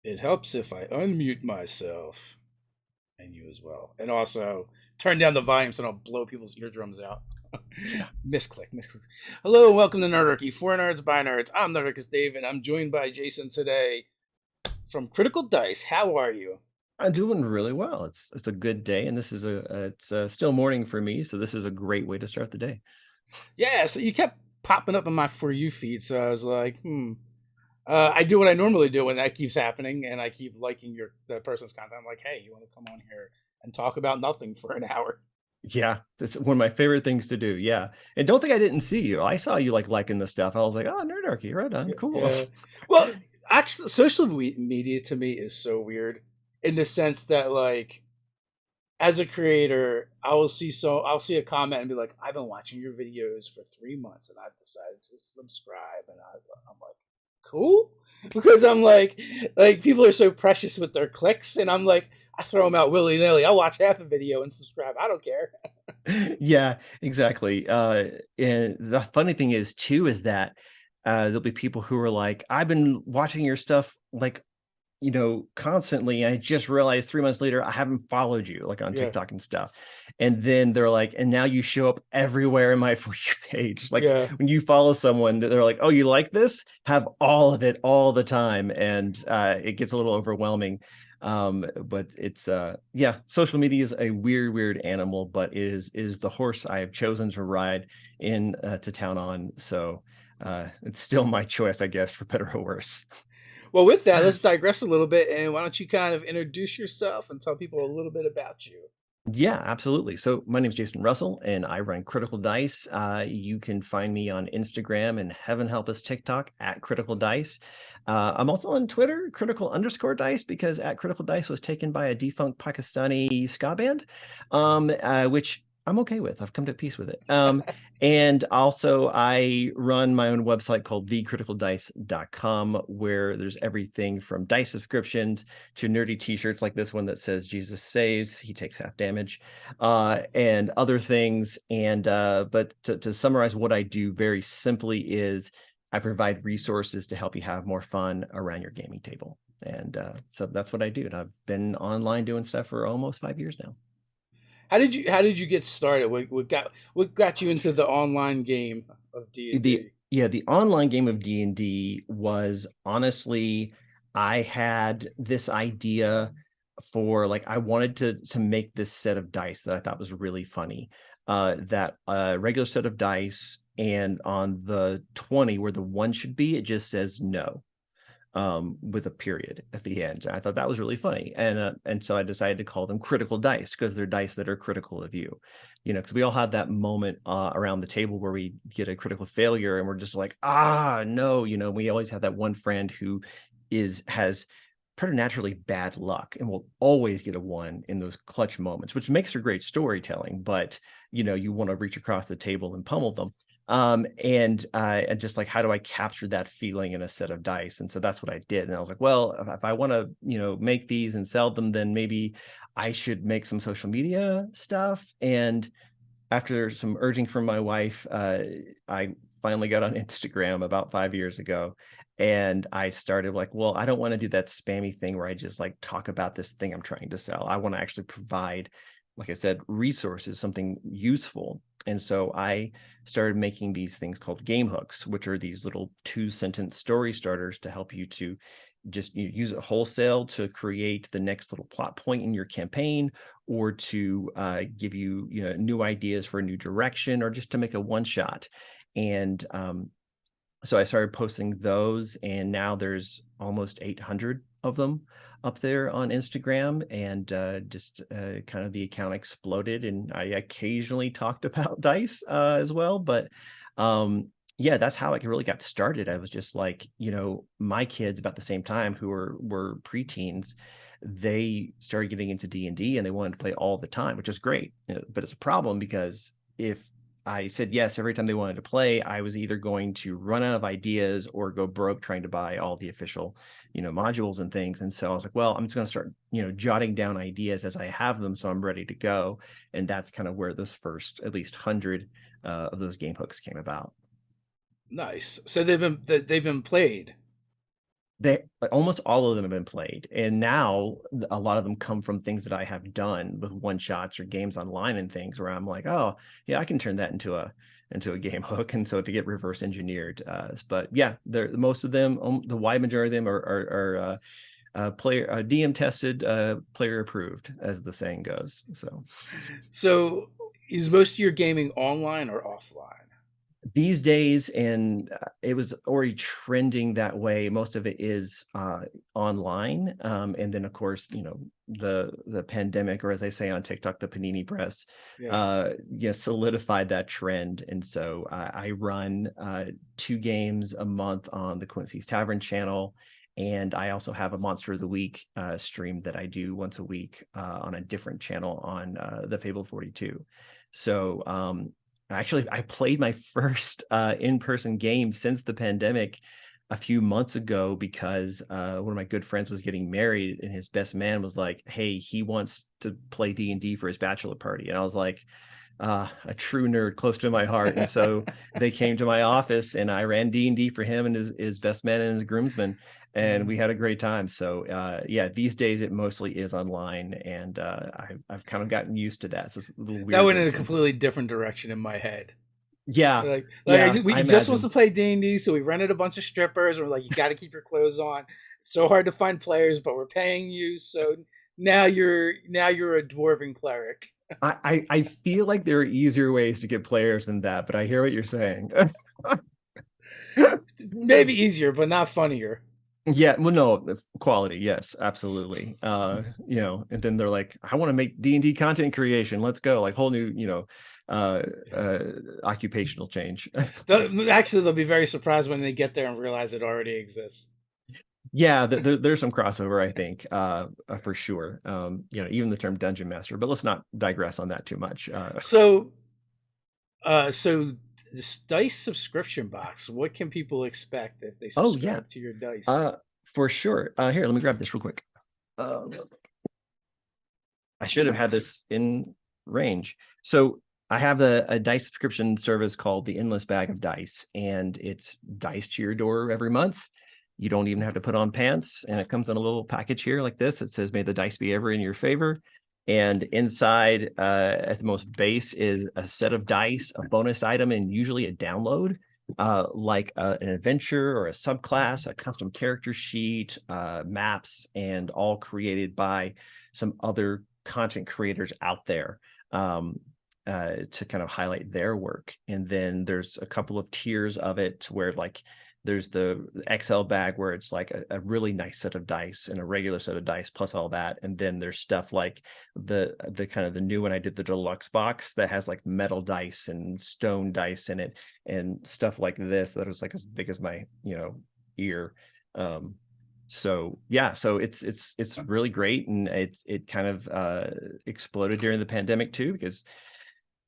It helps if I unmute myself and you as well. And also turn down the volume so I don't blow people's eardrums out. Yeah. Misclick. Hello and welcome to Nerdarchy. For nerds by nerds. I'm Nerdarchus Dave and I'm joined by Jason today from Critical Dice. How are you? I'm doing really well. It's a good day, and this is it's still morning for me, so this is a great way to start the day. Yeah, so you kept popping up on my For You feed, so I was like, I do what I normally do when that keeps happening, and I keep liking the person's content. I'm like, hey, you want to come on here and talk about nothing for an hour? Yeah, that's one of my favorite things to do. Yeah, and don't think I didn't see you. I saw you liking the stuff. I was like, oh, Nerdarchy, right on, Yeah. cool. Yeah. Well, actually, social media to me is so weird in the sense that, like, as a creator, I'll see a comment and be like, I've been watching your videos for 3 months and I've decided to subscribe, and I'm like, cool, because I'm like people are so precious with their clicks, and I'm like, I throw them out willy nilly. I'll watch half a video and subscribe. I don't care. Yeah, exactly. And the funny thing is too is that there'll be people who are like, I've been watching your stuff constantly. I just realized 3 months later I haven't followed you like on Yeah, TikTok and stuff. And then they're like, and now you show up everywhere in my For You page. Like yeah. when you follow someone, they're like, oh, you like this? Have all of it all the time. And it gets a little overwhelming. But it's yeah, social media is a weird animal, but is the horse I have chosen to ride in to town on. So it's still my choice, I guess, for better or worse. Well, with that, let's digress a little bit, and why don't you kind of introduce yourself and tell people a little bit about you? Yeah, absolutely. So my name is Jason Russell, and I run Critical Dice. You can find me on Instagram and heaven help us TikTok at Critical Dice. I'm also on Twitter, Critical_Dice, because at Critical Dice was taken by a defunct Pakistani ska band, which I'm okay with. I've come to peace with it. And also, I run my own website called thecriticaldice.com, where there's everything from dice subscriptions to nerdy t-shirts like this one that says Jesus saves, he takes half damage, and other things. And but to summarize what I do very simply is I provide resources to help you have more fun around your gaming table. And so that's what I do. And I've been online doing stuff for almost 5 years now. How did you get started? What got you into the online game of D and The D? Yeah, the online game of D&D was honestly, I had this idea for like I wanted to make this set of dice that I thought was really funny. That regular set of dice, and on the 20 where the one should be, it just says no, with a period at the end. I thought that was really funny, and so I decided to call them critical dice because they're dice that are critical of you, because we all have that moment around the table where we get a critical failure and we're just like, ah, no, we always have that one friend who has preternaturally bad luck and will always get a one in those clutch moments, which makes for great storytelling. But you want to reach across the table and pummel them. And just like, how do I capture that feeling in a set of dice? And so that's what I did. And I was like, well, if I want to make these and sell them, then maybe I should make some social media stuff. And after some urging from my wife, I finally got on Instagram about 5 years ago. And I started like, well, I don't want to do that spammy thing where I just like talk about this thing I'm trying to sell. I want to actually provide, like I said, resources, something useful. And so I started making these things called game hooks, which are these little 2 sentence story starters to help you to just use it wholesale to create the next little plot point in your campaign, or to give you, new ideas for a new direction, or just to make a one shot. And so I started posting those, and now there's almost 800 of them up there on Instagram, and just kind of the account exploded. And I occasionally talked about dice as well, but yeah, that's how it really got started. I was just like, my kids about the same time who were preteens, they started getting into D&D and they wanted to play all the time, which is great. But it's a problem because if I said yes every time they wanted to play, I was either going to run out of ideas or go broke trying to buy all the official, modules and things. And so I was like, well, I'm just going to start, jotting down ideas as I have them, so I'm ready to go. And that's kind of where those first at least 100 of those game hooks came about. Nice. So they've been played. They almost all of them have been played, and now a lot of them come from things that I have done with one shots or games online and things where I'm like, oh yeah, I can turn that into a game hook, and so to get reverse engineered. But yeah, they're most of them, the wide majority of them are player DM tested, player approved, as the saying goes. So, is most of your gaming online or offline? These days, and it was already trending that way, most of it is online, and then of course, the pandemic, or as I say on TikTok, the panini press, Yeah. solidified that trend. And so I run 2 games a month on the Quincy's Tavern channel, and I also have a Monster of the Week stream that I do once a week on a different channel on the Fable 42. So actually, I played my first in-person game since the pandemic a few months ago, because one of my good friends was getting married, and his best man was like, hey, he wants to play D&D for his bachelor party. And I was like, a true nerd close to my heart. And so they came to my office, and I ran D&D for him and his best man and his groomsmen, and we had a great time. So yeah, these days it mostly is online, and I've kind of gotten used to that. So it's a little That weird went when in a some, completely different direction in my head. yeah, Like yeah, we I he just wants to imagine. play D&D, so we rented a bunch of strippers. And we're like, you got to keep your clothes on. It's so hard to find players, but we're paying you. So now you're a dwarven cleric. I feel like there are easier ways to get players than that, but I hear what you're saying. Maybe easier, but not funnier. Yeah, well, no, the quality, yes, absolutely. And then they're like, I want to make D&D content creation. Let's go. Like whole new, uh, Yeah. uh, occupational change. Actually, they'll be very surprised when they get there and realize it already exists. Yeah, there's some crossover, I think, for sure. Even the term dungeon master, but let's not digress on that too much. So, so this dice subscription box. What can people expect if they Oh yeah, subscribe to your dice? uh, for sure. Here, let me grab this real quick. Uh, I should have had this in range. So I have a dice subscription service called the Endless Bag of Dice, and it's dice to your door every month. You don't even have to put on pants, and it comes in a little package here like this. It says, "May the dice be ever in your favor." And inside, at the most base, is a set of dice, a bonus item, and usually a download, like an adventure or a subclass, a custom character sheet, maps, and all created by some other content creators out there, to kind of highlight their work. And then there's a couple of tiers of it where like there's the XL bag where it's like a really nice set of dice and a regular set of dice plus all that. And then there's stuff like the kind of the new one I did, the deluxe box that has like metal dice and stone dice in it and stuff like this that was like as big as my ear. So yeah, so it's really great, and it kind of exploded during the pandemic too, because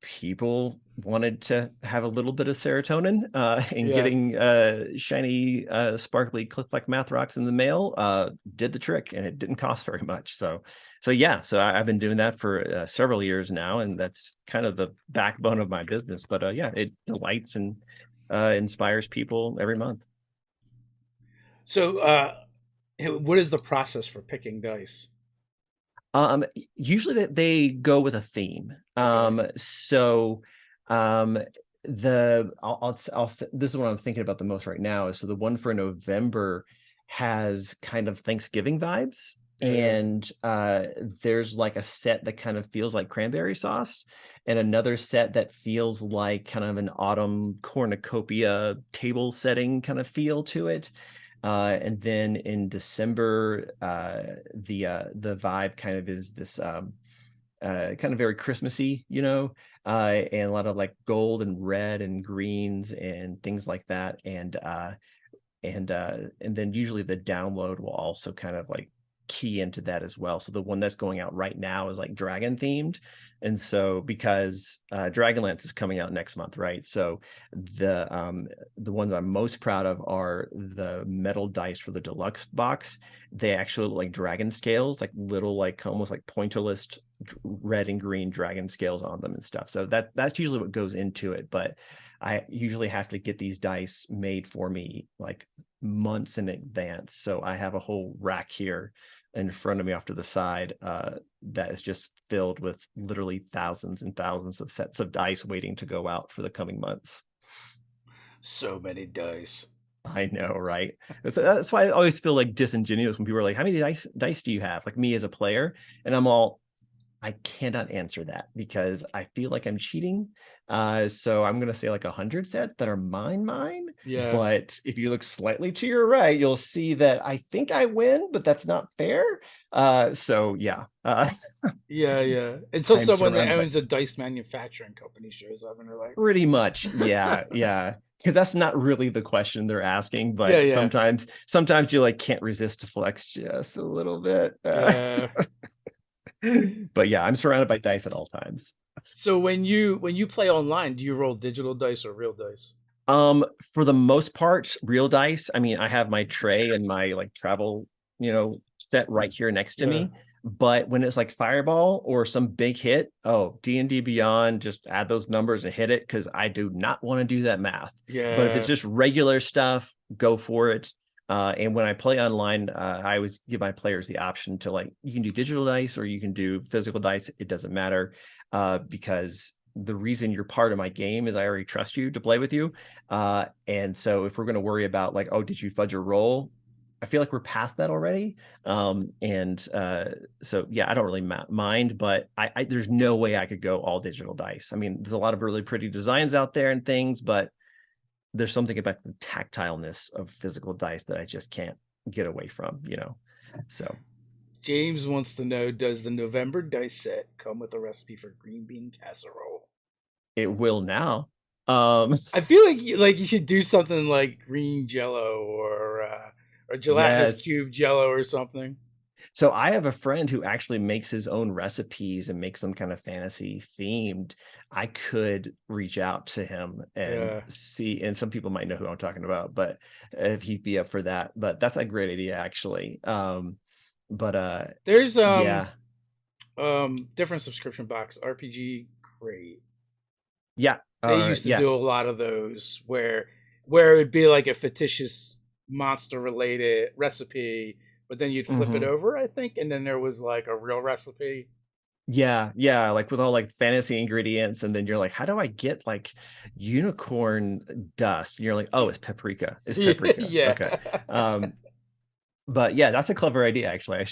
people wanted to have a little bit of serotonin, and Yeah. getting shiny sparkly click like math rocks in the mail did the trick, and it didn't cost very much. So yeah, so I've been doing that for several years now, and that's kind of the backbone of my business. But yeah, it delights and inspires people every month. So, what is the process for picking dice? Usually they go with a theme. Okay. So um, this is what I'm thinking about the most right now. Is so the one for November has kind of Thanksgiving vibes, Okay. and there's like a set that kind of feels like cranberry sauce, and another set that feels like kind of an autumn cornucopia table setting kind of feel to it. And then in December, the vibe kind of is this kind of very Christmassy, and a lot of like gold and red and greens and things like that. And then usually the download will also kind of like key into that as well. So the one that's going out right now is like dragon themed, and so because Dragonlance is coming out next month, right? So the ones I'm most proud of are the metal dice for the deluxe box. They actually look like dragon scales, like little, like almost like pointillist red and green dragon scales on them and stuff. So that's usually what goes into it. But I usually have to get these dice made for me like months in advance. So I have a whole rack here in front of me off to the side that is just filled with literally thousands and thousands of sets of dice waiting to go out for the coming months. So many dice. I know, right? That's why I always feel like disingenuous when people are like, "How many dice do you have?" Like me as a player, and I'm all, I cannot answer that because I feel like I'm cheating. So I'm gonna say like 100 sets that are mine. Yeah. But if you look slightly to your right, you'll see that I think I win, but that's not fair. So yeah, Yeah, yeah. Until I'm someone that surrounded by owns a dice manufacturing company shows up and they're like, pretty much, yeah, yeah. Because that's not really the question they're asking, yeah, but yeah, sometimes you like can't resist to flex just a little bit. yeah. But yeah, I'm surrounded by dice at all times. So when you play online, do you roll digital dice or real dice? For the most part, real dice. I mean, I have my tray and my like travel, set right here next to Yeah, me. But when it's like Fireball or some big hit, oh, D&D Beyond, just add those numbers and hit it because I do not want to do that math. But if it's yeah. just regular stuff, go for it. And when I play online, I always give my players the option to like, you can do digital dice or you can do physical dice. It doesn't matter because the reason you're part of my game is I already trust you to play with you. And so if we're going to worry about like, oh, did you fudge your roll? I feel like we're past that already. And so, yeah, I don't really mind, but there's no way I could go all digital dice. I mean, there's a lot of really pretty designs out there and things, but there's something about the tactileness of physical dice that I just can't get away from. So James wants to know, does the November dice set come with a recipe for green bean casserole? it will now. Um, I feel like you should do something like green jello or gelatinous yes. cube jello or something. So I have a friend who actually makes his own recipes and makes them kind of fantasy themed. I could reach out to him and Yeah. see, and some people might know who I'm talking about, but if he'd be up for that, but that's a great idea actually. But There's yeah, different subscription box RPG Crate. yeah, They used to yeah. do a lot of those where it would be like a fictitious monster related recipe, but then you'd flip it Hmm. over, I think, and then there was like a real recipe. Yeah, yeah, like with all like fantasy ingredients, and then you're like, how do I get like unicorn dust? And you're like, oh, it's paprika. It's paprika. Yeah. Okay. Um, but yeah, that's a clever idea actually. I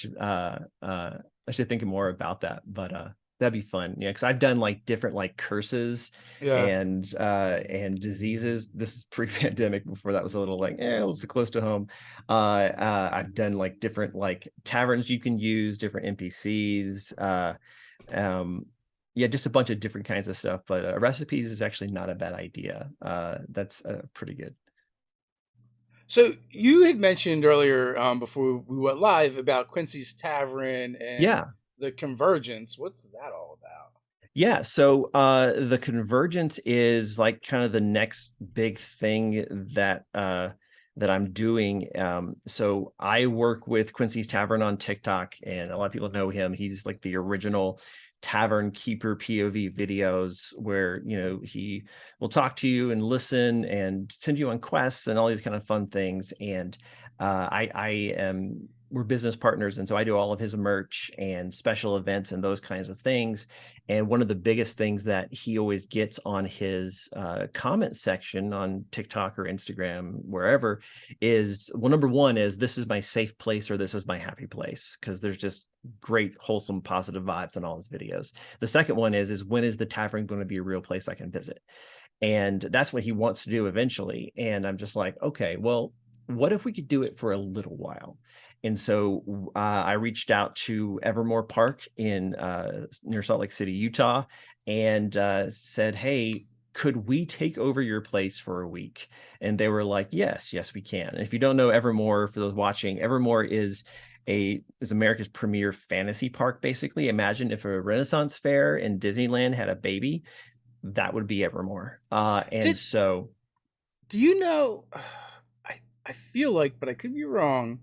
should think more about that. But that'd be fun. Yeah, because I've done like different like curses Yeah. and diseases. This is pre-pandemic before that was a little like, a little too close to home. I've done like different like taverns you can use, different NPCs, um yeah, just a bunch of different kinds of stuff. But recipes is actually not a bad idea. That's pretty good. So you had mentioned earlier, before we went live, about Quincy's Tavern and Yeah. the convergence. What's that all about? Yeah, so the convergence is like kind of the next big thing that I'm doing. So I work with Quincy's Tavern on TikTok, and a lot of people know him. He's like the original tavern keeper POV videos where he will talk to you and listen and send you on quests and all these kind of fun things. And I am we're business partners, and so I do all of his merch and special events and those kinds of things. And one of the biggest things that he always gets on his comment section on TikTok or Instagram, wherever, is, well, number one is, this is my safe place or this is my happy place, because there's just great, wholesome, positive vibes in all his videos. The second one is when is the tavern going to be a real place I can visit? And that's what he wants to do eventually. And I'm just like, okay, well, what if we could do it for a little while? And so I reached out to Evermore Park in near Salt Lake City, Utah, and said, hey, could we take over your place for a week? And they were like, yes, we can. And if you don't know Evermore, for those watching, Evermore is America's premier fantasy park. Basically, imagine if a Renaissance fair in Disneyland had a baby, that would be Evermore. And Did so, do you know? I feel like, but I could be wrong.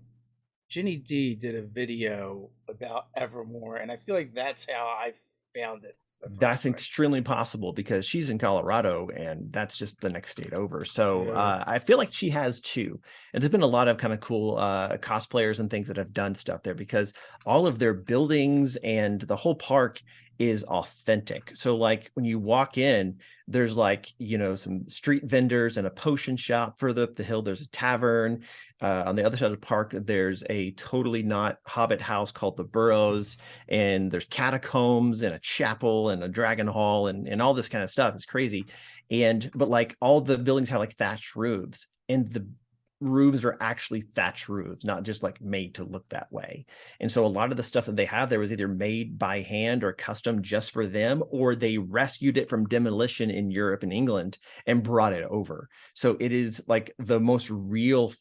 Jenny D did a video about Evermore, and I feel like that's how I found it That's That's awesome. extremely possible because she's in Colorado and that's just the next state over. So Yeah. I feel like she has too. And there's been a lot of kind of cool cosplayers and things that have done stuff there because all of their buildings and the whole park is authentic. So like when you walk in, there's like, some street vendors and a potion shop. Further up the hill, there's a tavern. On the other side of the park, there's a totally not Hobbit house called the Burrows, and there's catacombs and a chapel and a dragon hall and all this kind of stuff. It's crazy. But like all the buildings have like thatched roofs, and the roofs are actually thatched roofs, not just like made to look that way. And so a lot of the stuff that they have there was either made by hand or custom just for them, or they rescued it from demolition in Europe and England and brought it over. So it is like the most real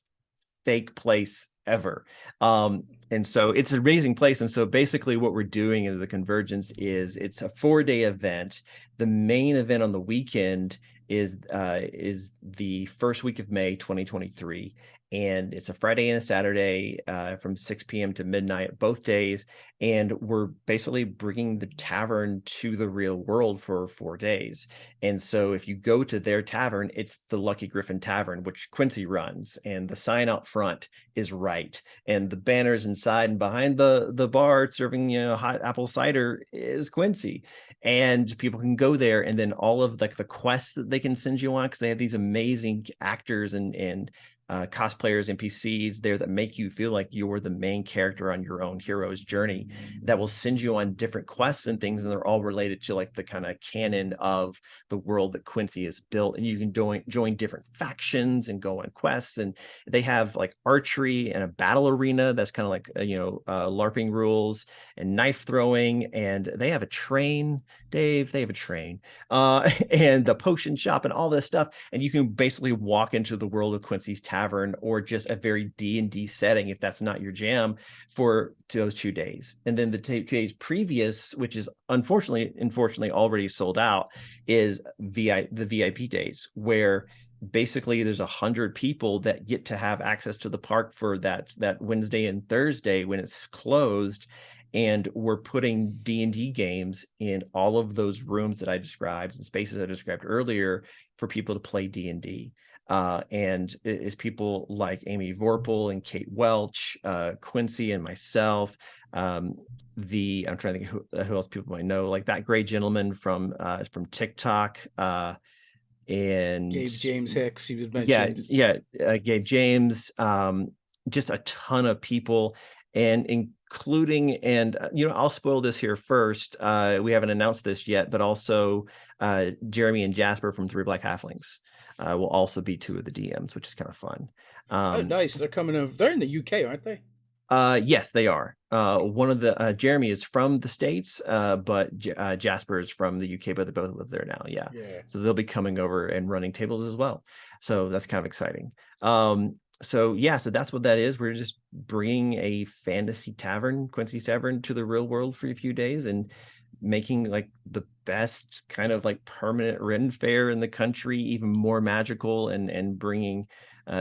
fake place ever. And so it's an amazing place. And so basically what we're doing in the convergence is it's a 4-day event. The main event on the weekend is the first week of May 2023. And it's a Friday and a Saturday from 6 p.m. to midnight, both days. And we're basically bringing the tavern to the real world for 4 days. And so if you go to their tavern, it's the Lucky Griffin Tavern, which Quincy runs. And the sign out front is right. And the banners inside and behind the bar serving, hot apple cider is Quincy. And people can go there, and then all of like the quests that they can send you on, because they have these amazing actors and cosplayers, NPCs there that make you feel like you're the main character on your own hero's journey, that will send you on different quests and things, and they're all related to like the kind of canon of the world that Quincy has built. And you can join different factions and go on quests, and they have like archery and a battle arena that's kind of like LARPing rules and knife throwing, and they have a train, Dave. They have a train, and the potion shop and all this stuff, and you can basically walk into the world of Quincy's Tavern or just a very D&D setting if that's not your jam for those 2 days. And then the 2 days previous, which is unfortunately already sold out, is the VIP days, where basically there's 100 people that get to have access to the park for that Wednesday and Thursday when it's closed. And we're putting D&D games in all of those rooms that I described and spaces I described earlier for people to play D&D. And it's people like Amy Vorpal and Kate Welch, Quincy and myself. I'm trying to think who else people might know, like that great gentleman from TikTok, and Gabe James Hicks, he was yeah, mentioned. Gabe James, just a ton of people, and including, and I'll spoil this here first. We haven't announced this yet, but also Jeremy and Jasper from Three Black Halflings will also be 2 of the DMs, which is kind of fun. Oh, nice. They're coming over. They're in the UK, aren't they? Yes, they are. One of the Jeremy is from the States, but Jasper is from the UK, but they both live there now. Yeah. Yeah. So they'll be coming over and running tables as well. So that's kind of exciting. So that's what that is. We're just bringing a fantasy tavern, Quincy's Tavern, to the real world for a few days and making like the best kind of like permanent Ren fair in the country even more magical, and bringing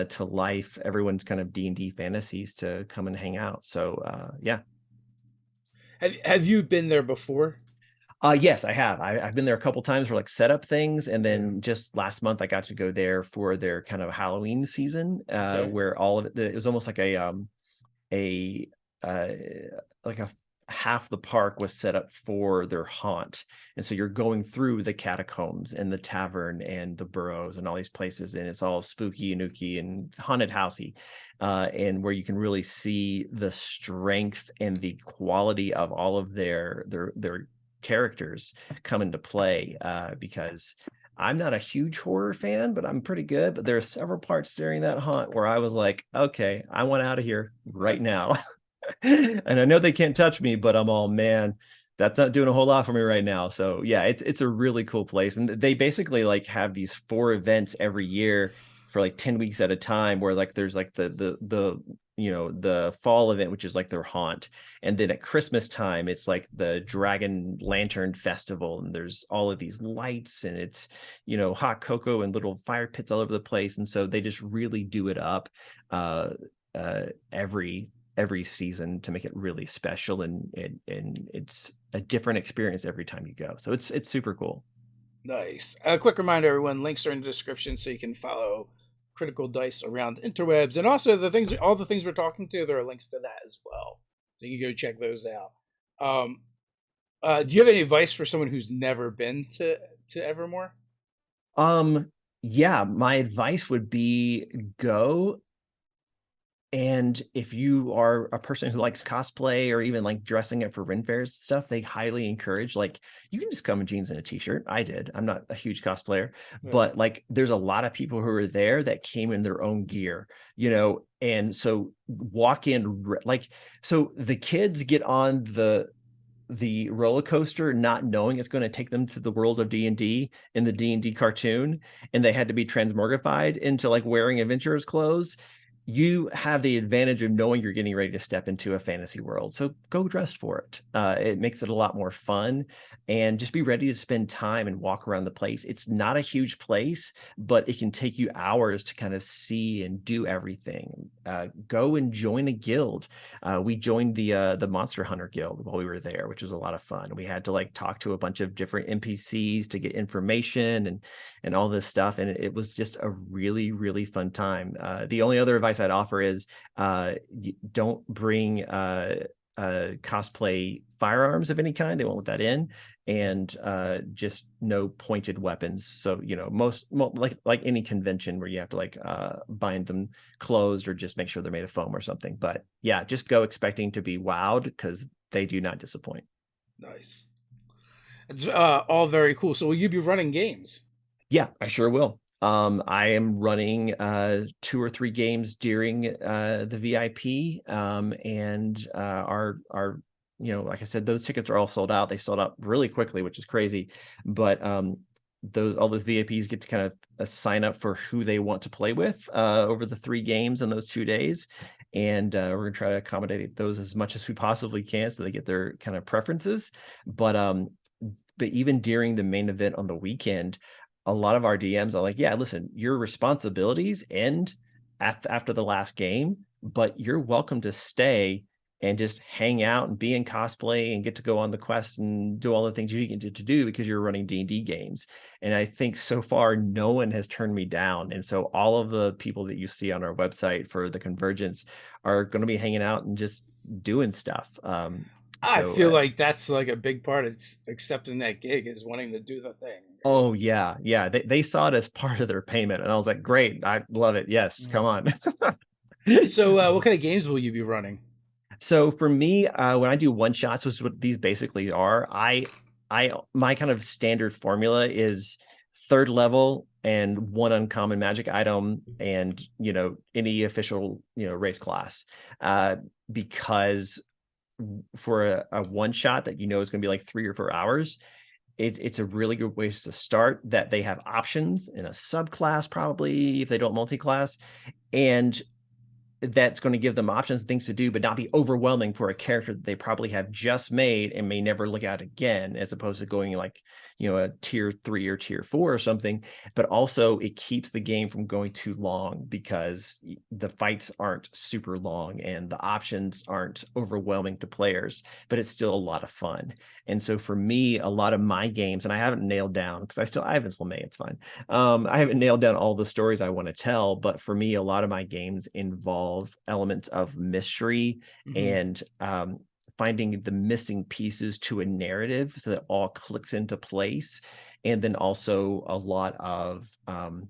to life everyone's kind of D&D fantasies to come and hang out. So yeah. Have you been there before? Yes, I have. I've been there a couple times for like setup things, and Yeah. then just last month I got to go there for their kind of Halloween season, Okay. where all of it was almost like a uh, like a half the park was set up for their haunt. And so you're going through the catacombs and the tavern and the burrows and all these places, and it's all spooky and nooky and haunted housey, and where you can really see the strength and the quality of all of their characters come into play, because I'm not a huge horror fan, but I'm pretty good. But there are several parts during that haunt where I was like, okay, I want out of here right now. And I know they can't touch me, but I'm all, man, that's not doing a whole lot for me right now. So yeah, it's a really cool place. And they basically like have these 4 events every year for like 10 weeks at a time, where like there's like the fall event, which is like their haunt. And then at Christmas time, it's like the Dragon Lantern Festival. And there's all of these lights, and it's, hot cocoa and little fire pits all over the place. And so they just really do it up every every season to make it really special, and it's a different experience every time you go. So it's super cool. Nice. A quick reminder, everyone: links are in the description, so you can follow Critical Dice around the interwebs, and also all the things we're talking to. There are links to that as well, so you can go check those out. Um, do you have any advice for someone who's never been to Evermore? Yeah, my advice would be go. And if you are a person who likes cosplay or even like dressing up for Ren fairs and stuff, they highly encourage, like, you can just come in jeans and a t-shirt. I did. I'm not a huge cosplayer, Right. but like there's a lot of people who are there that came in their own gear, and so walk in like, so the kids get on the roller coaster not knowing it's going to take them to the world of D&D in the D&D cartoon, and they had to be transmogrified into like wearing adventurers clothes. You have the advantage of knowing you're getting ready to step into a fantasy world. So go dressed for it. It makes it a lot more fun, and just be ready to spend time and walk around the place. It's not a huge place, but it can take you hours to kind of see and do everything. Go and join a guild. We joined the Monster Hunter Guild while we were there, which was a lot of fun. We had to like talk to a bunch of different NPCs to get information and all this stuff, and it was just a really, really fun time. The only other advice I'd offer is don't bring cosplay firearms of any kind. They won't let that in, and just no pointed weapons. So most like any convention where you have to like bind them closed or just make sure they're made of foam or something. But yeah, just go expecting to be wowed, because they do not disappoint. Nice. It's all very cool. So will you be running games? Yeah, I sure will. I am running 2 or 3 games during the VIP, and our like I said, those tickets are all sold out. They sold out really quickly, which is crazy. But all those VIPs get to kind of sign up for who they want to play with over the 3 games in those 2 days, and we're gonna try to accommodate those as much as we possibly can, so they get their kind of preferences. But even during the main event on the weekend, a lot of our DMs are like, yeah, listen, your responsibilities end after the last game, but you're welcome to stay and just hang out and be in cosplay and get to go on the quest and do all the things you need to do because you're running D&D games. And I think so far, no one has turned me down. And so all of the people that you see on our website for the convergence are going to be hanging out and just doing stuff. I So feel like that's like a big part of accepting that gig is wanting to do the thing. Oh yeah, yeah. They saw it as part of their payment, and I was like, great, I love it. Yes, come Mhm. on. So, what kind of games will you be running? So for me, when I do one shots, which is what these basically are, I my kind of standard formula is 3rd level and 1 uncommon magic item, and any official race class, because for a one shot that is going to be like 3 or 4 hours, it's a really good ways to start. That they have options in a subclass, probably if they don't multi-class, and that's going to give them options and things to do, but not be overwhelming for a character that they probably have just made and may never look at again, as opposed to going like, a tier 3 or tier 4 or something. But also it keeps the game from going too long, because the fights aren't super long and the options aren't overwhelming to players, but it's still a lot of fun. And so for me, a lot of my games, and I haven't nailed down, because I have Islamay, it's fine. I haven't nailed down all the stories I want to tell, but for me, a lot of my games involve elements of mystery Hmm. and finding the missing pieces to a narrative so that all clicks into place. And then also a lot of kind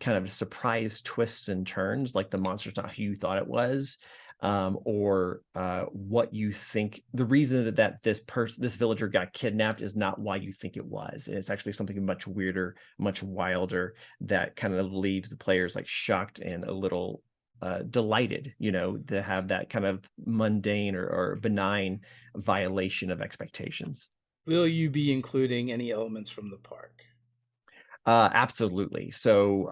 of surprise twists and turns, like the monster's not who you thought it was, or what you think the reason that this villager got kidnapped is not why you think it was, and it's actually something much weirder, much wilder, that kind of leaves the players like shocked and a little delighted, to have that kind of mundane or benign violation of expectations. Will you be including any elements from the park? Absolutely. So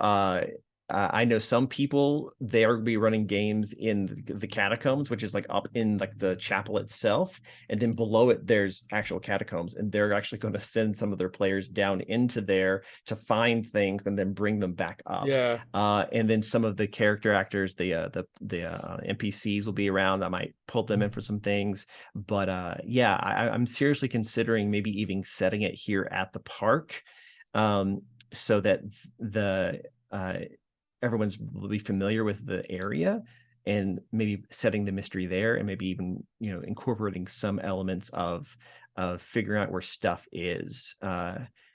I know some people, they'll be running games in the catacombs, which is like up in like the chapel itself, and then below it there's actual catacombs, and they're actually going to send some of their players down into there to find things and then bring them back up. Yeah. And then some of the character actors, the NPCs will be around. I might pull them in for some things, but yeah, I'm seriously considering maybe even setting it here at the park, so that the uh everyone's will be familiar with the area, and maybe setting the mystery there, and maybe even, incorporating some elements of figuring out where stuff is.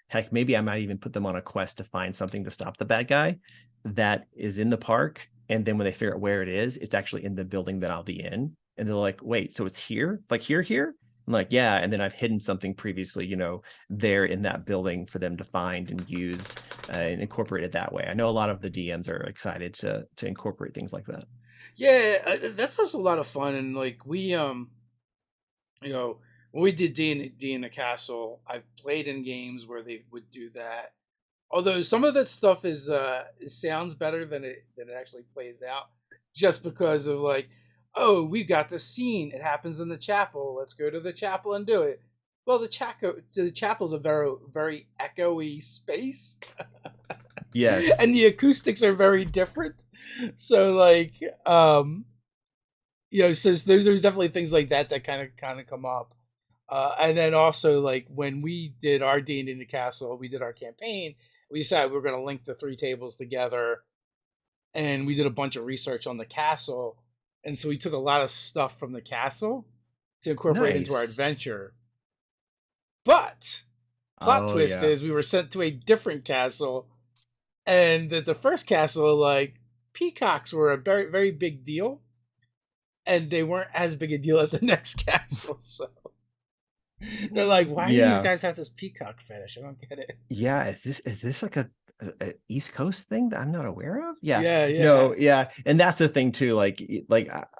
Heck, maybe I might even put them on a quest to find something to stop the bad guy that is in the park, and then when they figure out where it is, it's actually in the building that I'll be in, and they're like, wait, so it's here, like here. I'm like, yeah, and then I've hidden something previously, there in that building for them to find and use, and incorporate it that way. I know a lot of the DMs are excited to incorporate things like that. Yeah, that stuff's a lot of fun, and like you know, when we did D in the castle, I've played in games where they would do that. Although some of that stuff is it sounds better than it actually plays out, just because of like, oh, we got the scene. It happens in the chapel. Let's go to the chapel and do it. Well, the chapel's a very echoey space, Yes. and the acoustics are very different. So like, so there's definitely things like that that kind of come up. And then also like when we did our D&D in the castle, we did our campaign. We decided we were going to link the three tables together, and we did a bunch of research on the castle, and so we took a lot of stuff from the castle to incorporate into our Nice. adventure. But plot Oh twist yeah. is we were sent to a different castle, and the first castle, like, peacocks were a very very big deal, and they weren't as big a deal at the next castle. So they're like, why do these Yeah. guys have this peacock fetish? I don't get it. Yeah, is this like a East Coast thing that I'm not aware of? Yeah. Yeah, yeah. No, yeah, and that's the thing too,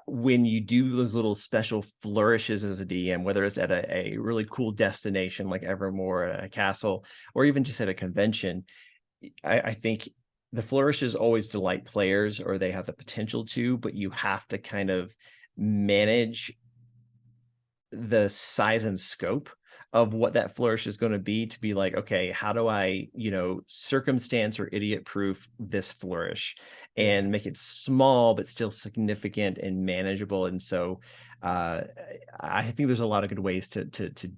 when you do those little special flourishes as a DM, whether it's at a really cool destination like Evermore, at a castle, or even just at a convention, I think the flourishes always delight players, or they have the potential to, but you have to kind of manage the size and scope of what that flourish is going to be, to be like, okay, how do I, circumstance or idiot proof this flourish Yeah. and make it small but still significant and manageable? And so uh I think there's a lot of good ways to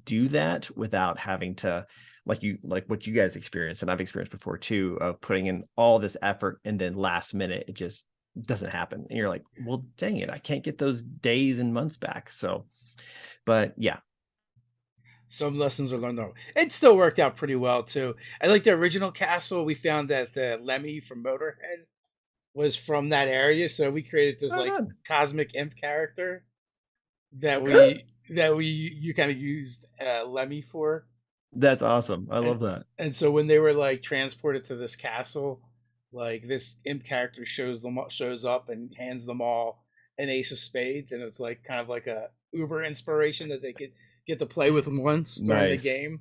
do that without having to, like what you guys experience and I've experienced before too, of putting in all this effort and then last minute it just doesn't happen, and you're like, well, dang it, I can't get those days and months back. So, but yeah. Some lessons are learned. No, it still worked out pretty well too. I like the original castle. We found that the Lemmy from Motorhead was from that area, so we created this Oh, like good. cosmic imp character that we you kind of used Lemmy for. That's awesome. I and love that. and so when they were like transported to this castle, like this imp character shows up and hands them all an ace of spades, and it's like kind of like a Uber inspiration that they could get to play with once during the Nice. game.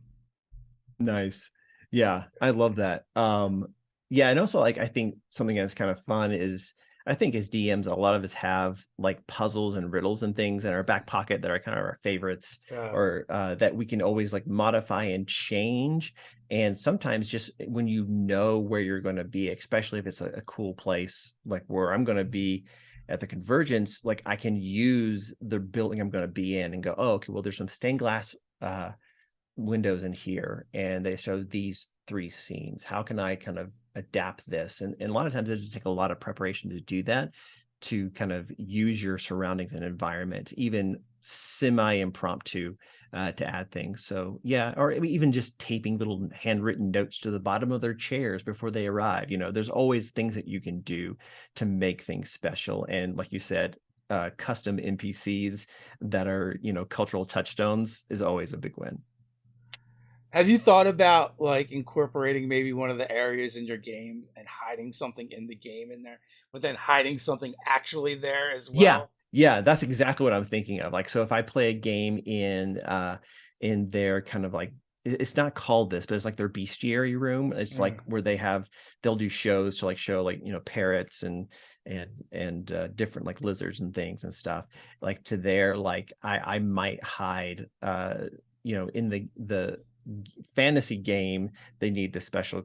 Nice. Yeah, I love that. Yeah, and also, like, I think something that's kind of fun is, I think as DMs, a lot of us have like puzzles and riddles and things in our back pocket that are kind of our favorites, Uh, or that we can always like modify and change. And sometimes just when you know where you're going to be, especially if it's a cool place like where I'm going to be at the convergence, like I can use the building I'm going to be in and go, oh, okay, well, there's some stained glass windows in here, and they show these three scenes. How can I kind of adapt this? And a lot of times it does take a lot of preparation to do that, to kind of use your surroundings and environment, even semi-impromptu, to add things. So yeah, or even just taping little handwritten notes to the bottom of their chairs before they arrive. There's always things that you can do to make things special. And like you said, custom NPCs that are, cultural touchstones is always a big win. have you thought about like incorporating maybe one of the areas in your game and hiding something in the game in there, but then hiding something actually there as Yeah, well? yeah, that's exactly what I'm thinking of. Like, so if I play a game in their kind of like it's not called this, but it's like their bestiary room. It's Uh, like where they'll do shows to like show like, you know, parrots and different like lizards and things and stuff. Like to there, like I might hide, you know, in the fantasy game, they need the special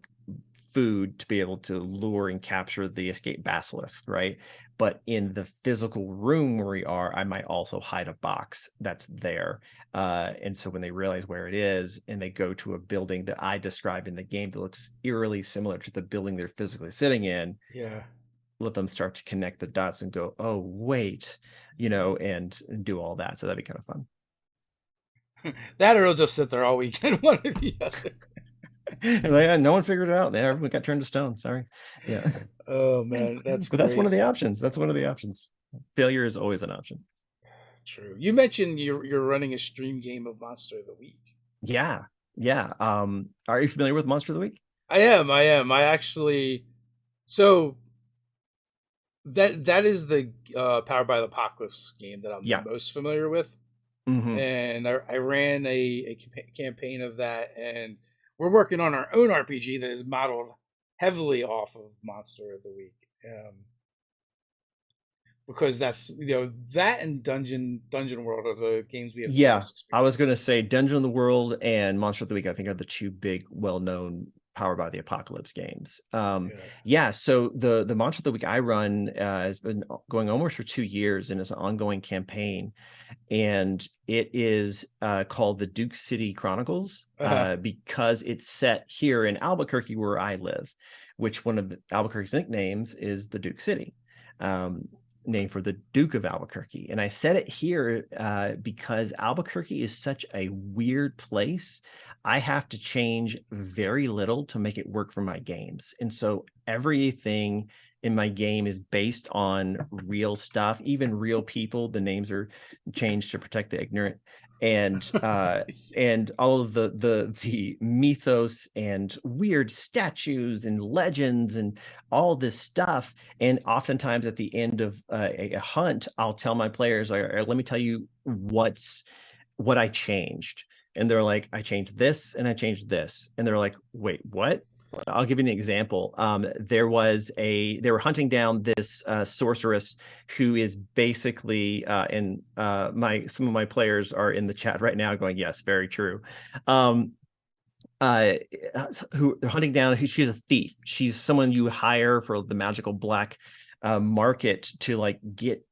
food to be able to lure and capture the escaped basilisk, right? But in the physical room where we are, I might also hide a box that's there. And so when they realize where it is and they go to a building that I described in the game that looks eerily similar to the building they're physically sitting in, yeah. let them start to connect the dots and go, oh, wait, you know, and do all that. So that'd be kind of fun. That or he'll just sit there all weekend, one or the other. Like, no one figured it out. Everyone got turned to stone. Sorry. Yeah. Oh man, that's But that's one of great. the options. That's one of the options. Failure is always an option. True. You mentioned you're running a stream game of Monster of the Week. Yeah. Yeah. Are you familiar with Monster of the Week? I am. I am. I actually. So that is the Powered by the Apocalypse game that I'm the Yeah. most familiar with, Hmm. and I ran a campaign of that, and we're working on our own RPG that is modeled heavily off of Monster of the Week. Because that's that and Dungeon World are the games we have the Yeah. most I was experience going with. to say Dungeon of the World and Monster of the Week, I think, are the two big, well-known Powered by the Apocalypse games. Yeah. Yeah. So the Monster of the Week I run has been going almost for 2 years, and it's an ongoing campaign, and it is called the Duke City Chronicles Uh-huh. because it's set here in Albuquerque where I live, which one of Albuquerque's nicknames is the Duke City, um, named for the Duke of Albuquerque. And I set it here because Albuquerque is such a weird place. I have to change very little to make it work for my games. And so everything in my game is based on real stuff, even real people. The names are changed to protect the ignorant, and Yeah. and all of the mythos and weird statues and legends and all this stuff. And oftentimes at the end of a hunt, I'll tell my players, let me tell you what I changed. And they're like, I changed this and I changed this. And they're like, wait, what? I'll give you an example. They were hunting down this sorceress who is basically, and some of my players are in the chat right now going, yes, very true. Um, uh, who they're hunting down, she's a thief. She's someone you hire for the magical black market to like get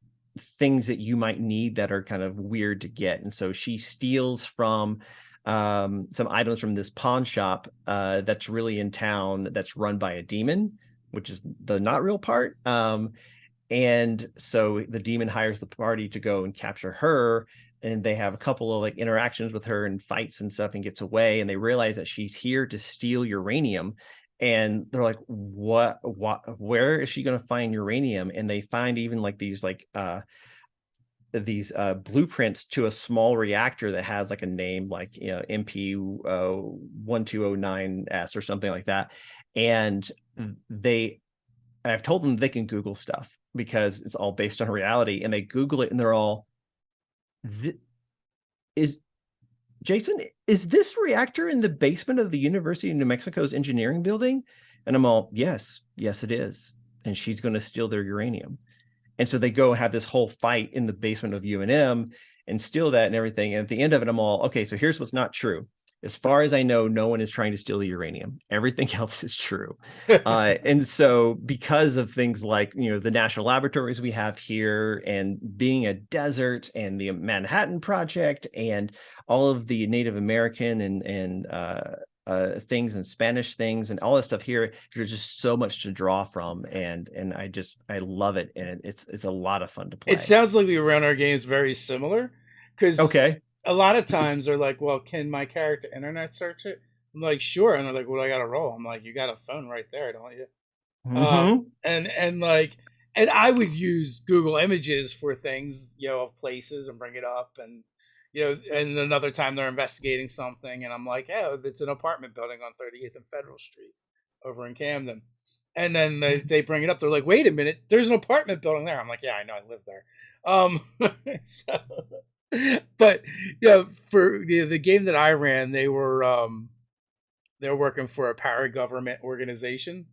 things that you might need that are kind of weird to get. And so she steals from some items from this pawn shop that's really in town, that's run by a demon, which is the not real part. And so the demon hires the party to go and capture her, and they have a couple of like interactions with her and fights and stuff, and gets away, and they realize that she's here to steal uranium. And they're like, what where is she going to find uranium? And they find even like these blueprints to a small reactor that has like a name like, you know, MP 1209S or something like that. And they I've told them they can Google stuff because it's all based on reality, and they Google it and they're all, is Jason, is this reactor in the basement of the University of New Mexico's engineering building? And I'm all, yes, it is. And she's going to steal their uranium. And so they go have this whole fight in the basement of UNM and steal that and everything. And at the end of it, I'm all, okay, so here's what's not true. As far as I know, no one is trying to steal the uranium. Everything else is true. And so because of things like, you know, the national laboratories we have here and being a desert and the Manhattan Project and all of the Native American and things and Spanish things and all that stuff here, there's just so much to draw from, and I love it, and it's a lot of fun to It play. sounds like we run our games very similar, because Okay. a lot of times they're like, "Well, can my character internet search it?" I'm like, "Sure," and they're like, "Well, I got to roll." I'm like, "You got a phone right there, don't you?" Mm-hmm. And like, and I would use Google Images for things, of places, and bring it up, and and another time they're investigating something, and I'm like, "Oh, it's an apartment building on 38th and Federal Street over in Camden." And then they bring it up. They're like, "Wait a minute, there's an apartment building there." I'm like, "Yeah, I know, I live there." So But for the game that I ran, they were working for a para-government organization,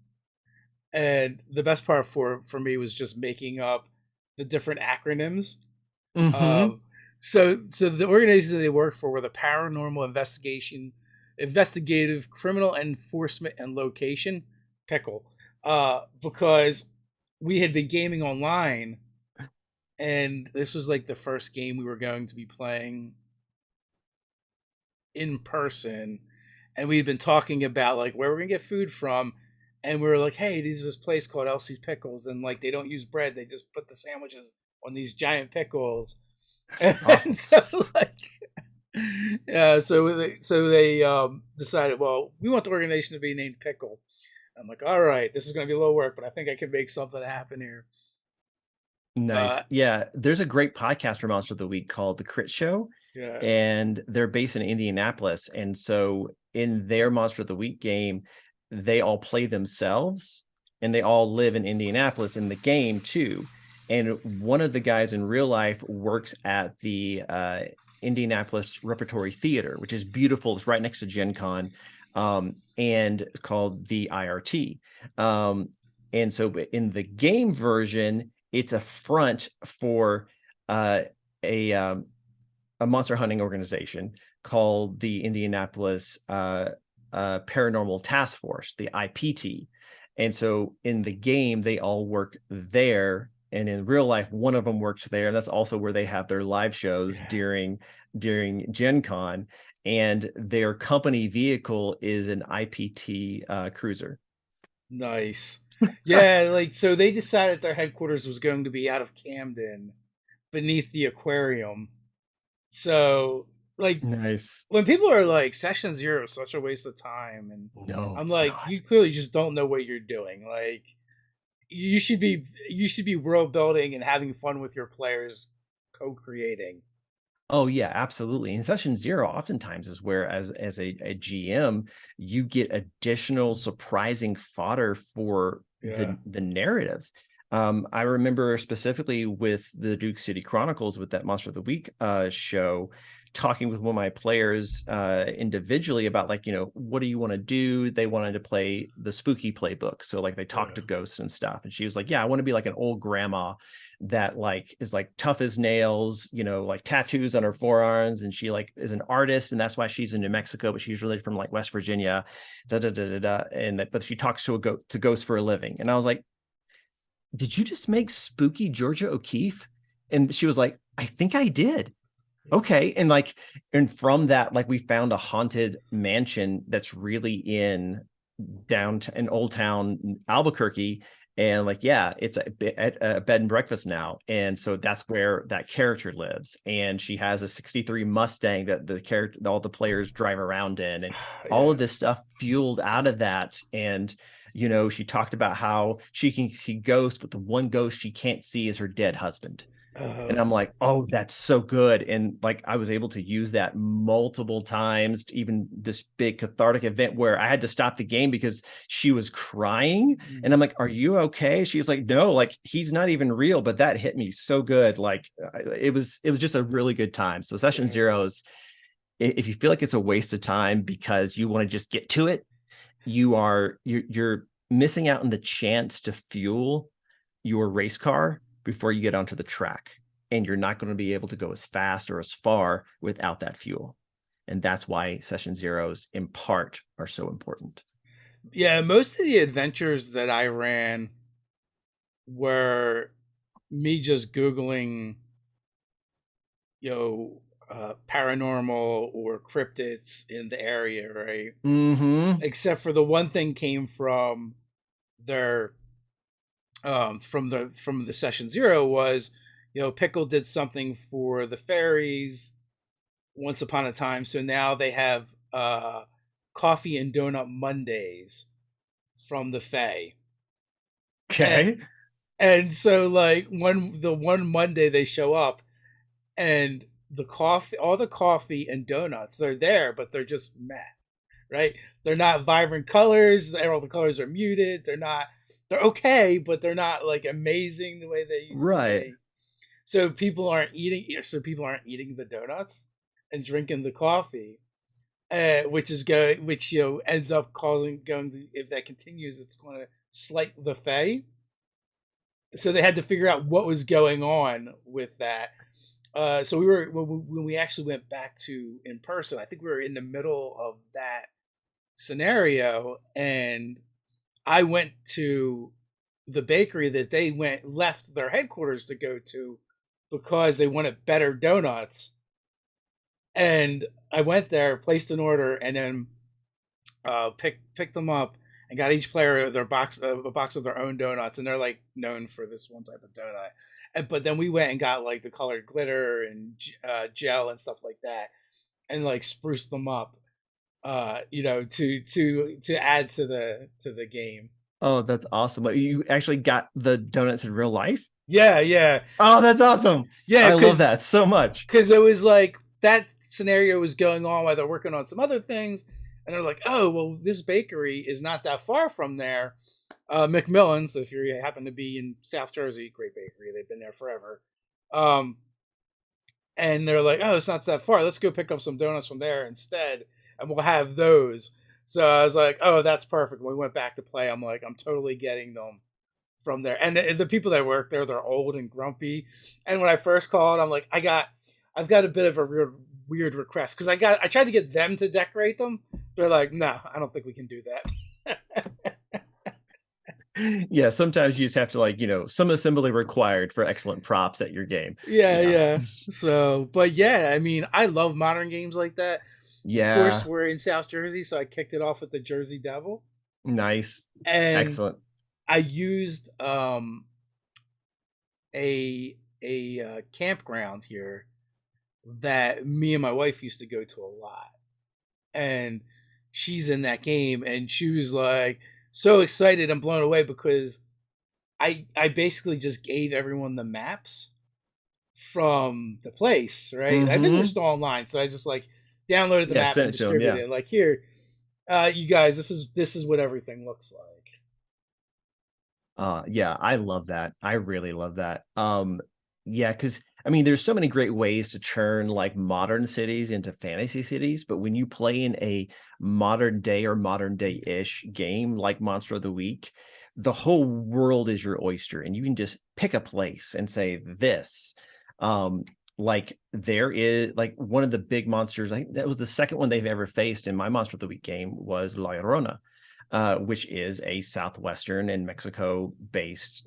and the best part for me was just making up the different acronyms. Mm-hmm. Um, so the organizations they worked for were the Paranormal Investigation, Investigative Criminal Enforcement and Location, Pickle, because we had been gaming online, and this was like the first game we were going to be playing in person, and we'd been talking about like where we're gonna get food from, and we were like, hey, there's this place called Elsie's Pickles, and like they don't use bread, they just put the sandwiches on these giant pickles. That's And awesome. so like yeah, so they decided, well, we want the organization to be named Pickle. I'm like, all right, this is going to be a little work, but I think I can make something happen here. Nice. Uh, Yeah, there's a great podcast for Monster of the Week called The Crit Show, yeah, and they're based in Indianapolis. And so in their Monster of the Week game, they all play themselves and they all live in Indianapolis in the game too. And one of the guys in real life works at the Indianapolis Repertory Theater, which is beautiful. It's right next to Gen Con, and it's called the IRT. Um, and so in the game version, it's a front for uh, a a monster hunting organization called the Indianapolis Paranormal Task Force, the IPT. And so in the game, they all work there. And in real life, one of them works there. And that's also where they have their live shows yeah, during Gen Con. And their company vehicle is an IPT cruiser. nice. Yeah, like so they decided their headquarters was going to be out of Camden, beneath the aquarium. So like Nice. when people are like Session Zero is such a waste of time, and No, I'm it's like, not. you clearly just don't know what you're doing. Like you should be world building and having fun with your players, co-creating. Oh yeah, absolutely. In session zero, oftentimes is where as a GM, you get additional surprising fodder for Yeah. the narrative. I remember specifically with the Duke City Chronicles with that Monster of the Week show, talking with one of my players individually about like, what do you want to do? They wanted to play the spooky playbook. So like they talked to Yeah. ghosts and stuff. And she was like, yeah, I want to be like an old grandma that like is like tough as nails, like tattoos on her forearms, and she like is an artist, and that's why she's in New Mexico, but she's really from like West Virginia, da da da da da. And that, but she talks to ghosts for a living. And I was like, did you just make spooky Georgia O'Keeffe? And she was like, I think I did. Okay. And like, and from that, like we found a haunted mansion that's really in downtown in Old Town Albuquerque, and like yeah, it's a bed and breakfast now, and so that's where that character lives, and she has a 63 Mustang that the character all the players drive around in, and all Yeah. of this stuff fueled out of that. And she talked about how she can see ghosts, but the one ghost she can't see is her dead husband. And Uh, I'm like, oh, that's so good. And like I was able to use that multiple times, even this big cathartic event where I had to stop the game because she was crying. And I'm like, are you okay? She's like, no, like he's not even real. But that hit me so good. Like it was just a really good time. So session yeah. zero is, if you feel like it's a waste of time because you want to just get to it, you're missing out on the chance to fuel your race car before you get onto the track, and you're not going to be able to go as fast or as far without that fuel. And that's why session zeros in part are so important. Yeah, most of the adventures that I ran were me just Googling, paranormal or cryptids in the area, right? Mm-hmm. Except for the one thing came from their from the Session Zero was, Pickle did something for the fairies once upon a time, so now they have coffee and donut Mondays from the Fae. And Okay. and so like one Monday they show up, and the coffee all the coffee and donuts, they're there, but they're just meh, right? They're not vibrant colors, all the colors are muted, they're okay, but they're not like amazing the way they used to Right. be. people aren't eating the donuts and drinking the coffee, which ends up causing going to, if that continues, it's going to slight the Fae. So they had to figure out what was going on with that. So we were when we actually went back to in person. I think we were in the middle of that scenario, and I went to the bakery that they left their headquarters to go to because they wanted better donuts. And I went there, placed an order, and then picked them up and got each player a box of their own donuts, and they're like known for this one type of donut. But then we went and got like the colored glitter and gel and stuff like that, and like spruced them up, to add to the game. Oh, that's awesome. But you actually got the donuts in real life? Yeah, yeah. Oh, that's awesome. Yeah, I love that so much. Because it was like that scenario was going on while they're working on some other things, and they're like, "Oh, well, this bakery is not that far from there, Macmillan's. If you happen to be in South Jersey, great bakery. They've been there forever." And they're like, "Oh, it's not that far. Let's go pick up some donuts from there instead, and we'll have those." So I was like, "Oh, that's perfect." When we went back to play, I'm like, "I'm totally getting them from there." And the people that work there, they're old and grumpy. And when I first called, I'm like, I've got a bit of a weird request because I tried to get them to decorate them. They're like, "No, I don't think we can do that." Yeah, sometimes you just have to like, some assembly required for excellent props at your game. Yeah. So, but yeah, I mean, I love modern games like that. Yeah. Of course, we're in South Jersey, so I kicked it off with the Jersey Devil. Nice. And excellent. I used a campground here that me and my wife used to go to a lot, and she's in that game, and she was like so excited and blown away because I basically just gave everyone the maps from the place, right? I think we're still online, so I just like downloaded the map and distributed it. Like, here, you guys, this is what everything looks like. Yeah, I love that. I really love that. Yeah, because I mean, there's so many great ways to turn like modern cities into fantasy cities, but when you play in a modern day or modern day-ish game like Monster of the Week, the whole world is your oyster, and you can just pick a place and say this. Like there is like one of the big monsters. I think that was the second one they've ever faced in my Monster of the Week game was La Llorona. Which is a southwestern and Mexico-based,